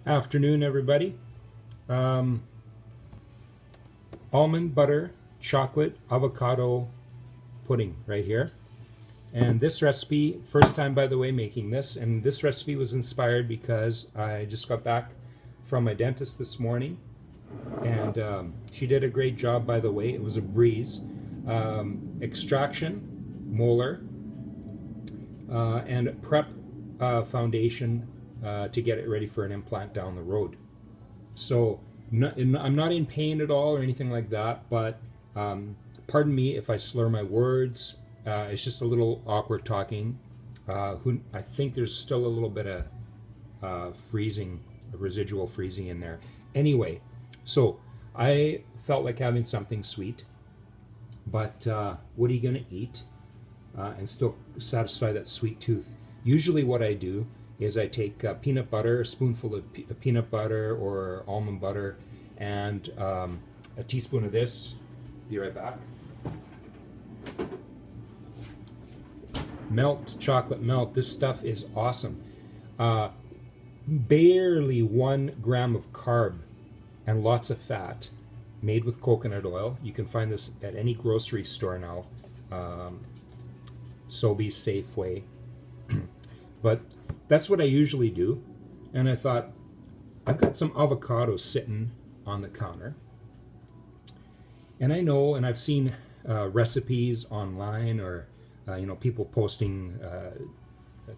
Afternoon, everybody. Um, Almond butter chocolate avocado pudding right here. And this recipe, first time by the way making this, and this recipe was inspired because I just got back from my dentist this morning, and she did a great job, by the way. It was a breeze. Extraction, molar, and prep foundation to get it ready for an implant down the road. So I'm not in pain at all or anything like that, but pardon me if I slur my words. It's just a little awkward talking. I think there's still a little bit of freezing, residual freezing in there. Anyway, so I felt like having something sweet, but what are you going to eat and still satisfy that sweet tooth? Usually what I do is I take peanut butter, a spoonful of peanut butter or almond butter, and a teaspoon of this. Be right back. Melt, chocolate melt. This stuff is awesome. Barely 1 gram of carb and lots of fat, made with coconut oil. You can find this at any grocery store now. Sobeys, Safeway. But that's what I usually do. And I thought, I've got some avocados sitting on the counter. And I know, and I've seen recipes online, or people posting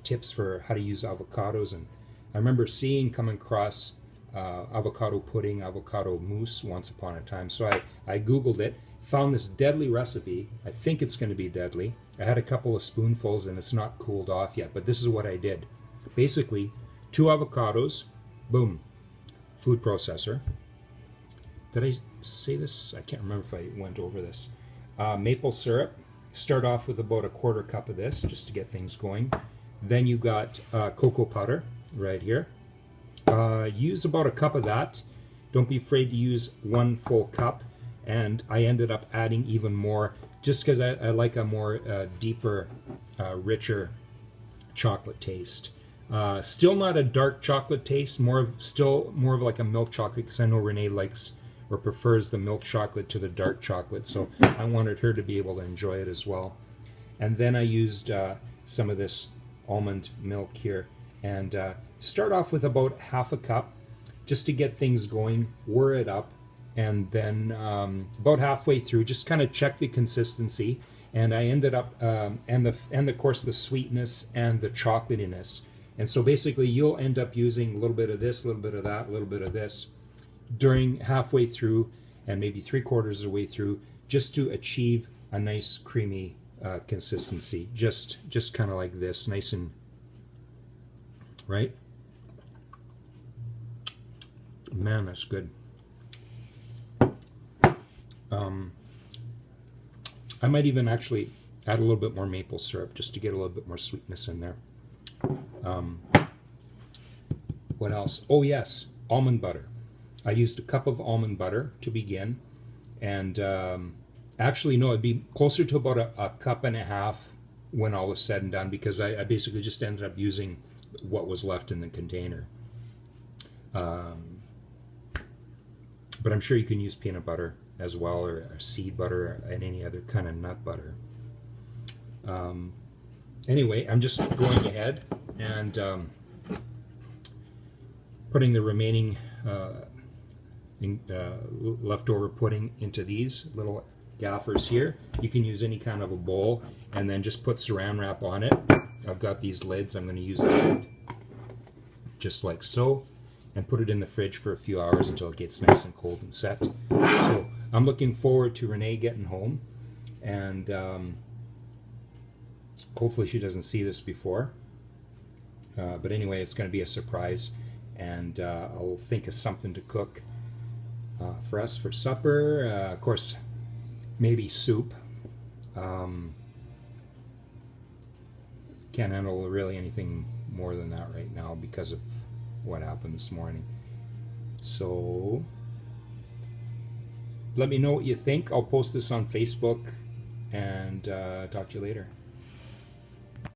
tips for how to use avocados. And I remember coming across avocado pudding, avocado mousse once upon a time. So I Googled it, found this deadly recipe. I think it's going to be deadly. I had a couple of spoonfuls and it's not cooled off yet, but this is what I did. Basically, 2 avocados, boom, food processor. Did I say this? I can't remember if I went over this. Maple syrup. Start off with about a 1/4 cup of this just to get things going. Then you got cocoa powder right here. Use about a cup of that. Don't be afraid to use 1 full cup. And I ended up adding even more just because I like a more deeper, richer chocolate taste. Still not a dark chocolate taste, still more of like a milk chocolate, because I know Renee likes or prefers the milk chocolate to the dark chocolate, so I wanted her to be able to enjoy it as well. And then I used some of this almond milk here, and start off with about 1/2 cup just to get things going, whir it up, and then about halfway through just kind of check the consistency, and I ended up and of course the sweetness and the chocolatiness. And so basically you'll end up using a little bit of this, a little bit of that, a little bit of this during halfway through and maybe 3/4 of the way through, just to achieve a nice creamy consistency. Just kind of like this, nice and right. Man, that's good. I might even actually add a little bit more maple syrup just to get a little bit more sweetness in there. What else? Oh yes, almond butter. I used a cup of almond butter to begin, and actually no, it'd be closer to about a 1.5 cups when all is said and done, because I basically just ended up using what was left in the container. But I'm sure you can use peanut butter as well, or seed butter, and any other kind of nut butter. Anyway, I'm just going ahead and putting the remaining leftover pudding into these little gaffers here. You can use any kind of a bowl, and then just put saran wrap on it. I've got these lids. I'm going to use the lid just like so, and put it in the fridge for a few hours until it gets nice and cold and set. So I'm looking forward to Renee getting home, and hopefully she doesn't see this before. But anyway, it's going to be a surprise, and I'll think of something to cook for us for supper. Of course, maybe soup. Can't handle really anything more than that right now because of what happened this morning. So let me know what you think. I'll post this on Facebook, and talk to you later.